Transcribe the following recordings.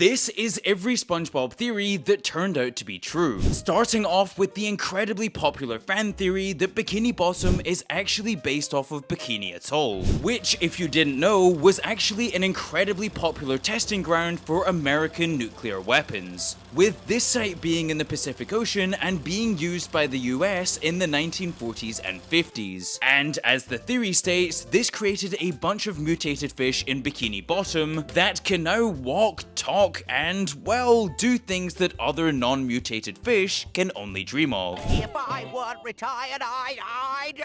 This is every SpongeBob theory that turned out to be true. Starting off with the incredibly popular fan theory that Bikini Bottom is actually based off of Bikini Atoll, which, if you didn't know, was actually an incredibly popular testing ground for American nuclear weapons, with this site being in the Pacific Ocean and being used by the US in the 1940s and 50s. And as the theory states, this created a bunch of mutated fish in Bikini Bottom that can now walk, talk, and, well, do things that other non-mutated fish can only dream of. If I weren't retired, I'd...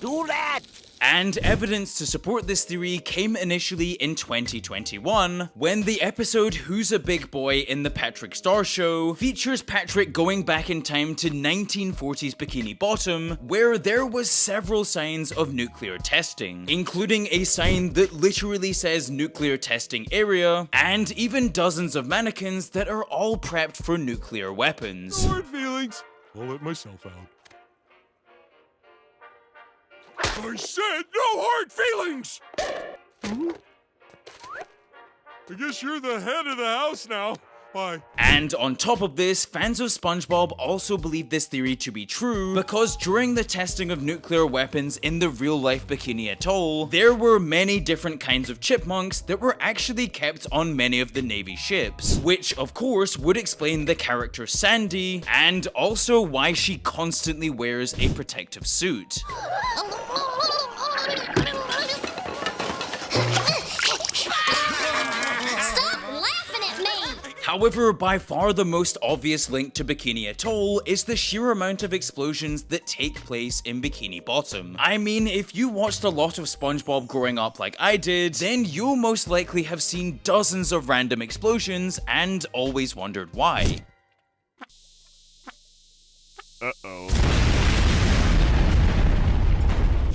Do that! And evidence to support this theory came initially in 2021, when the episode Who's a Big Boy in the Patrick Star Show features Patrick going back in time to 1940s Bikini Bottom, where there was several signs of nuclear testing, including a sign that literally says nuclear testing area, and even dozens of mannequins that are all prepped for nuclear weapons. No hard feelings. I'll let myself out. I said no hard feelings! I guess you're the head of the house now. Bye. And on top of this, fans of SpongeBob also believe this theory to be true because during the testing of nuclear weapons in the real-life Bikini Atoll, there were many different kinds of chipmunks that were actually kept on many of the Navy ships, which of course would explain the character Sandy, and also why she constantly wears a protective suit. However, by far the most obvious link to Bikini Atoll is the sheer amount of explosions that take place in Bikini Bottom. I mean, if you watched a lot of SpongeBob growing up like I did, then you'll most likely have seen dozens of random explosions and always wondered why. Uh-oh.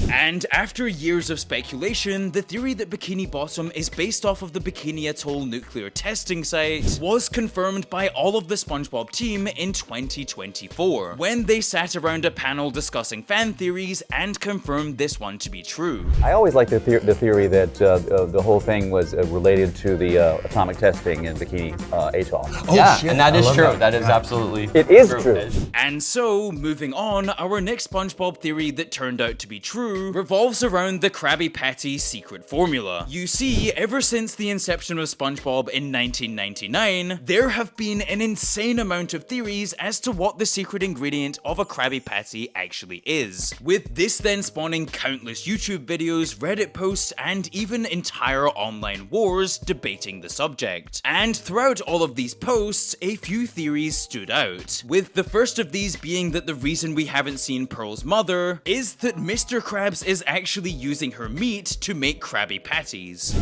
And after years of speculation, the theory that Bikini Bottom is based off of the Bikini Atoll nuclear testing site was confirmed by all of the SpongeBob team in 2024, when they sat around a panel discussing fan theories and confirmed this one to be true. I always liked the theory that the whole thing was related to the atomic testing in Bikini Atoll. Oh, yeah, shit. And that is true. That is absolutely It is true. And so, moving on, our next SpongeBob theory that turned out to be true revolves around the Krabby Patty secret formula. You see, ever since the inception of SpongeBob in 1999, there have been an insane amount of theories as to what the secret ingredient of a Krabby Patty actually is, with this then spawning countless YouTube videos, Reddit posts, and even entire online wars debating the subject. And throughout all of these posts, a few theories stood out, with the first of these being that the reason we haven't seen Pearl's mother is that Mr. Krabs is actually using her meat to make Krabby Patties.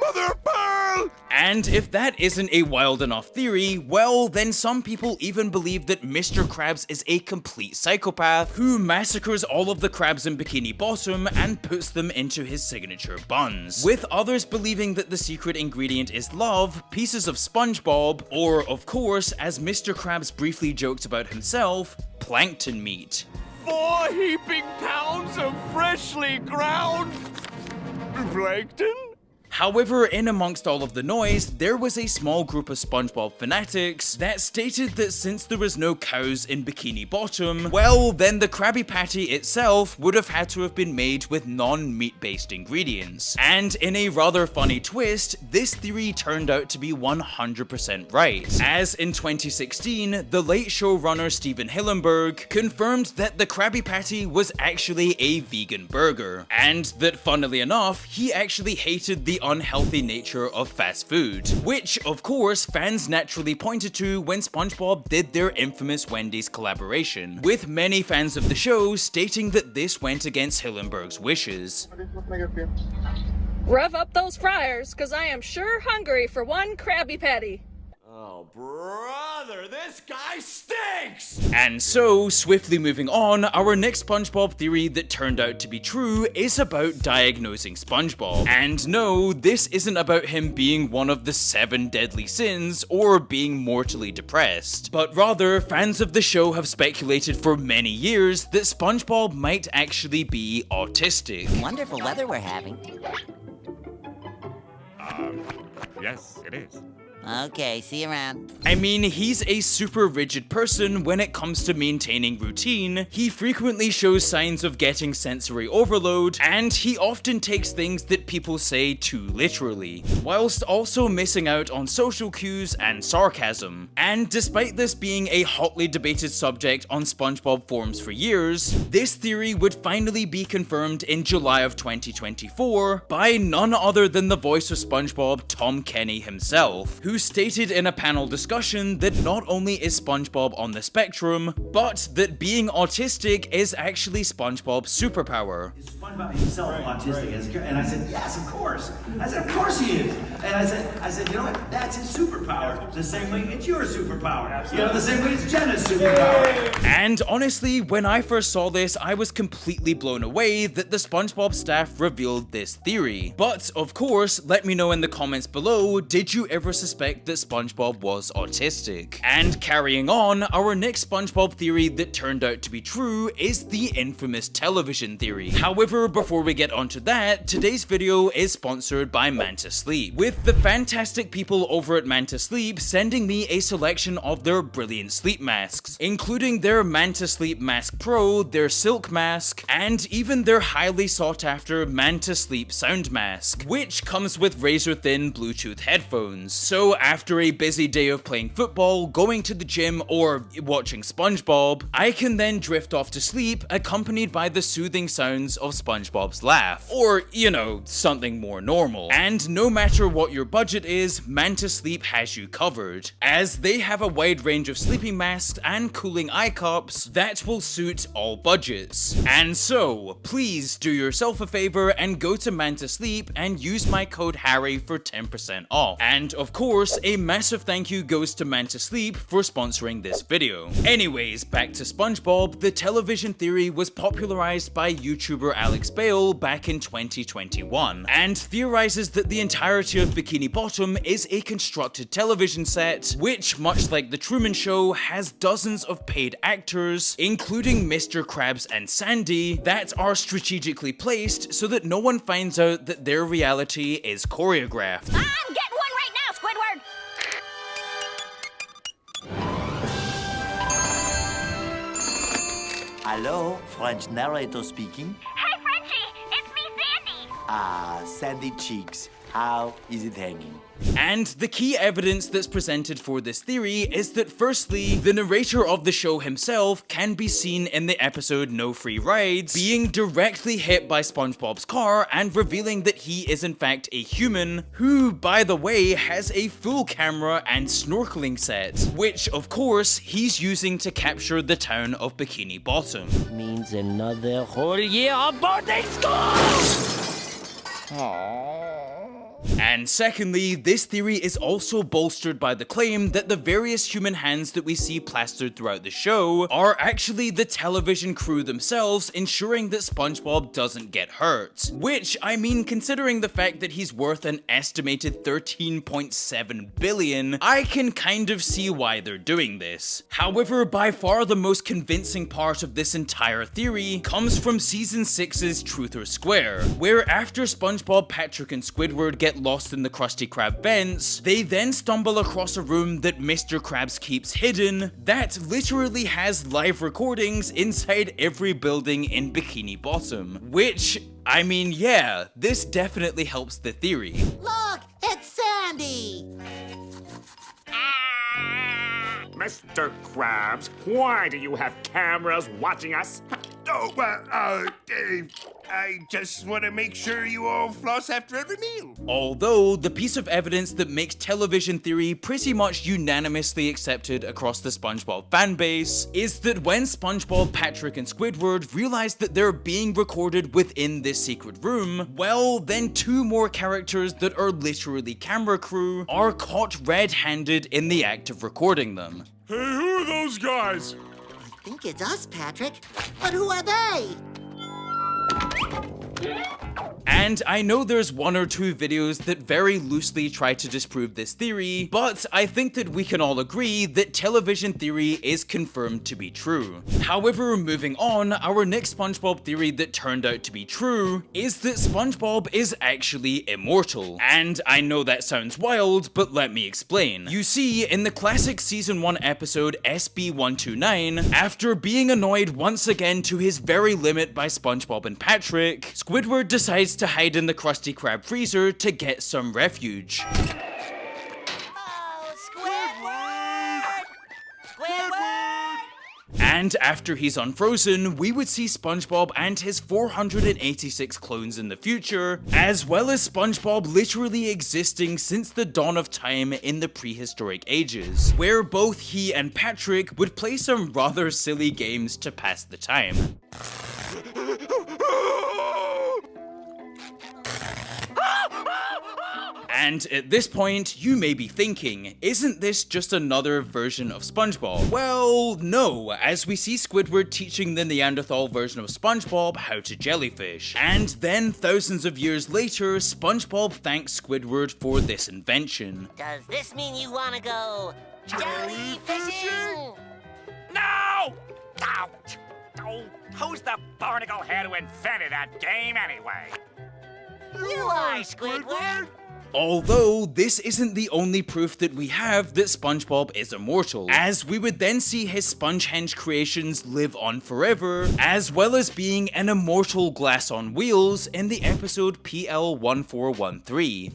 Mother Pearl! And if that isn't a wild enough theory, well, then some people even believe that Mr. Krabs is a complete psychopath who massacres all of the crabs in Bikini Bottom and puts them into his signature buns, with others believing that the secret ingredient is love, pieces of SpongeBob, or, of course, as Mr. Krabs briefly joked about himself, plankton meat. 4 heaping pounds of freshly ground plankton? However, in amongst all of the noise, there was a small group of SpongeBob fanatics that stated that since there was no cows in Bikini Bottom, well, then the Krabby Patty itself would have had to have been made with non-meat-based ingredients. And in a rather funny twist, this theory turned out to be 100% right, as in 2016, the Late Show runner Steven Hillenburg confirmed that the Krabby Patty was actually a vegan burger, and that, funnily enough, he actually hated the unhealthy nature of fast food, which of course fans naturally pointed to when SpongeBob did their infamous Wendy's collaboration, with many fans of the show stating that this went against Hillenburg's wishes. Rev up those fryers, cause I am sure hungry for one Krabby Patty. Oh Oh, brother, this guy stinks! And so, swiftly moving on, our next SpongeBob theory that turned out to be true is about diagnosing SpongeBob. And no, this isn't about him being one of the 7 deadly sins or being mortally depressed, but rather, fans of the show have speculated for many years that SpongeBob might actually be autistic. Wonderful weather we're having. Yes, it is. Okay, see you around. I mean, he's a super rigid person when it comes to maintaining routine, he frequently shows signs of getting sensory overload, and he often takes things that people say too literally, whilst also missing out on social cues and sarcasm. And despite this being a hotly debated subject on SpongeBob forums for years, this theory would finally be confirmed in July of 2024 by none other than the voice of SpongeBob, Tom Kenny himself, who stated in a panel discussion that not only is SpongeBob on the spectrum, but that being autistic is actually SpongeBob's superpower. Is SpongeBob himself autistic? And I said, yes, of course. I said, of course he is. And I said, you know what? That's his superpower. The same way it's your superpower. Absolutely. You know, the same way it's Jenna's superpower. And honestly, when I first saw this, I was completely blown away that the SpongeBob staff revealed this theory. But of course, let me know in the comments below, did you ever suspect that SpongeBob was autistic? And carrying on, our next SpongeBob theory that turned out to be true is the infamous television theory. However, before we get onto that, today's video is sponsored by Mantis Sleep, with the fantastic people over at Mantis Sleep sending me a selection of their brilliant sleep masks, including their Mantis Sleep Mask Pro, their Silk Mask, and even their highly sought after Mantis Sleep Sound Mask, which comes with razor-thin Bluetooth headphones. So after a busy day of playing football, going to the gym, or watching SpongeBob, I can then drift off to sleep accompanied by the soothing sounds of SpongeBob's laugh, or, you know, something more normal. And no matter what your budget is, Mantis Sleep has you covered, as they have a wide range of sleeping masks and cooling eye cups that will suit all budgets. And so, please do yourself a favor and go to Mantis Sleep and use my code Harry for 10% off. And of course, a massive thank you goes to Mantis Sleep for sponsoring this video. Anyways, back to SpongeBob. The television theory was popularized by YouTuber Alex Bale back in 2021, and theorizes that the entirety of Bikini Bottom is a constructed television set, which, much like The Truman Show, has dozens of paid actors, including Mr. Krabs and Sandy, that are strategically placed so that no one finds out that their reality is choreographed. I'm getting one right now, Squidward! Hello, French narrator speaking. Hey, Frenchie! It's me, Sandy! Ah, Sandy Cheeks. How is it hanging? And the key evidence that's presented for this theory is that firstly, the narrator of the show himself can be seen in the episode No Free Rides being directly hit by SpongeBob's car and revealing that he is in fact a human who, by the way, has a full camera and snorkeling set, which of course he's using to capture the town of Bikini Bottom. Means another whole year of boarding school! And secondly, this theory is also bolstered by the claim that the various human hands that we see plastered throughout the show are actually the television crew themselves ensuring that SpongeBob doesn't get hurt. Which, I mean, considering the fact that he's worth an estimated 13.7 billion, I can kind of see why they're doing this. However, by far the most convincing part of this entire theory comes from Season 6's Truth or Square, where after SpongeBob, Patrick, and Squidward get lost in the Krusty Krab vents, they then stumble across a room that Mr. Krabs keeps hidden that literally has live recordings inside every building in Bikini Bottom. Which, I mean, yeah, this definitely helps the theory. Look, it's Sandy! Mr. Krabs, why do you have cameras watching us? Oh, well, I just want to make sure you all floss after every meal. Although, the piece of evidence that makes television theory pretty much unanimously accepted across the SpongeBob fanbase is that when SpongeBob, Patrick, and Squidward realized that they're being recorded within this secret room, well, then two more characters that are literally camera crew are caught red-handed in the act of recording them. Hey, who are those guys? I think it's us, Patrick. But who are they? And I know there's one or two videos that very loosely try to disprove this theory, but I think that we can all agree that television theory is confirmed to be true. However, moving on, our next SpongeBob theory that turned out to be true is that SpongeBob is actually immortal. And I know that sounds wild, but let me explain. You see, in the classic season 1 episode SB129, after being annoyed once again to his very limit by SpongeBob and Patrick, Squidward decides to hide in the Krusty Krab freezer to get some refuge. Oh, Squidward! Squidward! And after he's unfrozen, we would see SpongeBob and his 486 clones in the future, as well as SpongeBob literally existing since the dawn of time in the prehistoric ages, where both he and Patrick would play some rather silly games to pass the time. And at this point, you may be thinking, isn't this just another version of SpongeBob? Well, no, as we see Squidward teaching the Neanderthal version of SpongeBob how to jellyfish. And then thousands of years later, SpongeBob thanks Squidward for this invention. Does this mean you want to go jellyfishing? No! Oh, who's the barnacle head who invented that game anyway? You are, Squidward! Although, this isn't the only proof that we have that SpongeBob is immortal, as we would then see his Spongehenge creations live on forever, as well as being an immortal glass on wheels in the episode PL1413.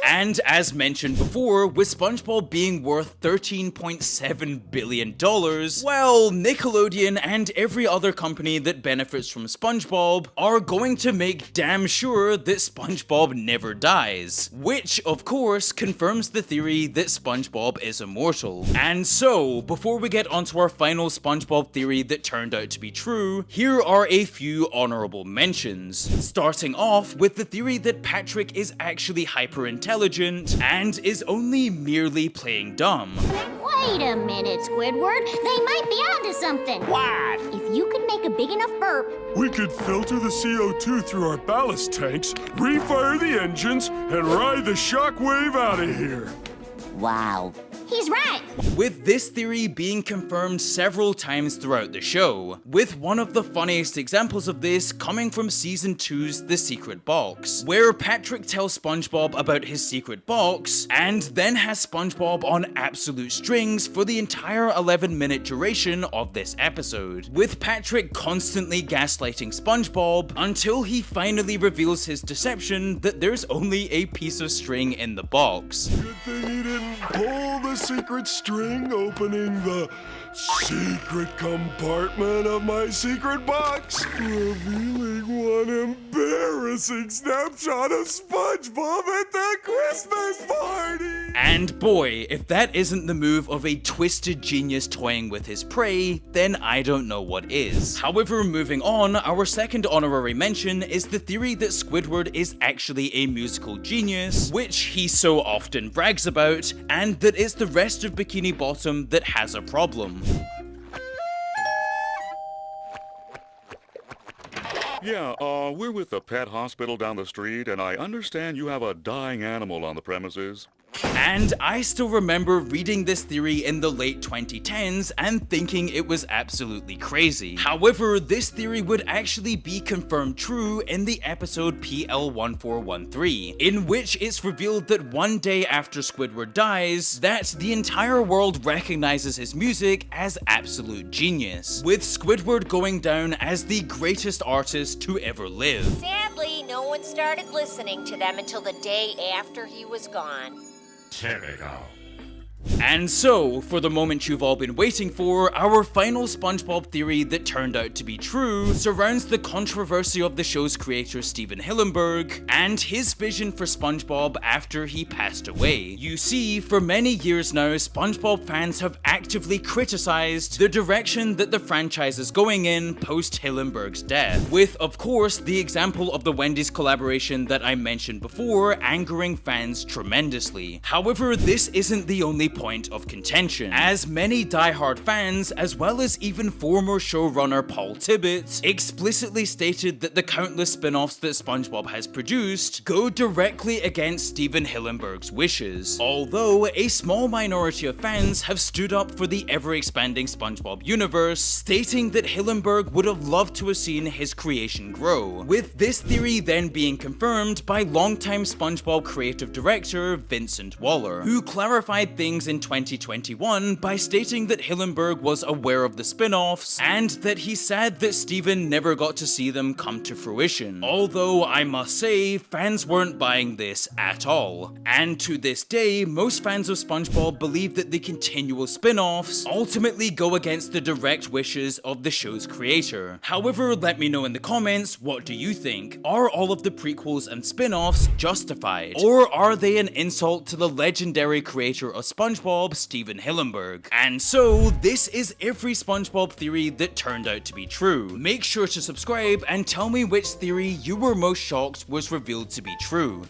And as mentioned before, with SpongeBob being worth $13.7 billion, well, Nickelodeon and every other company that benefits from SpongeBob are going to make damn sure that SpongeBob never dies. Which, of course, confirms the theory that SpongeBob is immortal. And so, before we get onto our final SpongeBob theory that turned out to be true, here are a few honorable mentions. Starting off with the theory that Patrick is actually hyper-intelligent and is only merely playing dumb. Wait a minute, Squidward. They might be onto something. What? If you could make a big enough burp. We could filter the CO2 through our ballast tanks, refire the engines, and ride the shockwave out of here. Wow. He's right. With this theory being confirmed several times throughout the show, with one of the funniest examples of this coming from season 2's The Secret Box, where Patrick tells SpongeBob about his secret box, and then has SpongeBob on absolute strings for the entire 11-minute duration of this episode, with Patrick constantly gaslighting SpongeBob until he finally reveals his deception that there's only a piece of string in the box. Good thing he didn't pull the secret string opening the secret compartment of my secret box, revealing one embarrassing snapshot of SpongeBob at the Christmas party. And boy, if that isn't the move of a twisted genius toying with his prey, then I don't know what is. However, moving on, our second honorary mention is the theory that Squidward is actually a musical genius, which he so often brags about, and that it's the rest of Bikini Bottom that has a problem. Yeah, we're with the pet hospital down the street, and I understand you have a dying animal on the premises. And I still remember reading this theory in the late 2010s and thinking it was absolutely crazy. However, this theory would actually be confirmed true in the episode PL1413, in which it's revealed that one day after Squidward dies, that the entire world recognizes his music as absolute genius, with Squidward going down as the greatest artist to ever live. Sadly, no one started listening to them until the day after he was gone. Typical. And so, for the moment you've all been waiting for, our final SpongeBob theory that turned out to be true surrounds the controversy of the show's creator Steven Hillenburg and his vision for SpongeBob after he passed away. You see, for many years now, SpongeBob fans have actively criticized the direction that the franchise is going in post Hillenburg's death, with, of course, the example of the Wendy's collaboration that I mentioned before angering fans tremendously. However, this isn't the only point of contention, as many die-hard fans, as well as even former showrunner Paul Tibbett, explicitly stated that the countless spin-offs that SpongeBob has produced go directly against Steven Hillenburg's wishes, although a small minority of fans have stood up for the ever-expanding SpongeBob universe, stating that Hillenburg would have loved to have seen his creation grow, with this theory then being confirmed by longtime SpongeBob creative director Vincent Waller, who clarified things in 2021 by stating that Hillenburg was aware of the spin-offs and that he's sad that Steven never got to see them come to fruition. Although I must say, fans weren't buying this at all. And to this day, most fans of SpongeBob believe that the continual spin-offs ultimately go against the direct wishes of the show's creator. However, let me know in the comments, what do you think? Are all of the prequels and spin-offs justified? Or are they an insult to the legendary creator of SpongeBob, Steven Hillenburg? And so, this is every SpongeBob theory that turned out to be true. Make sure to subscribe and tell me which theory you were most shocked was revealed to be true.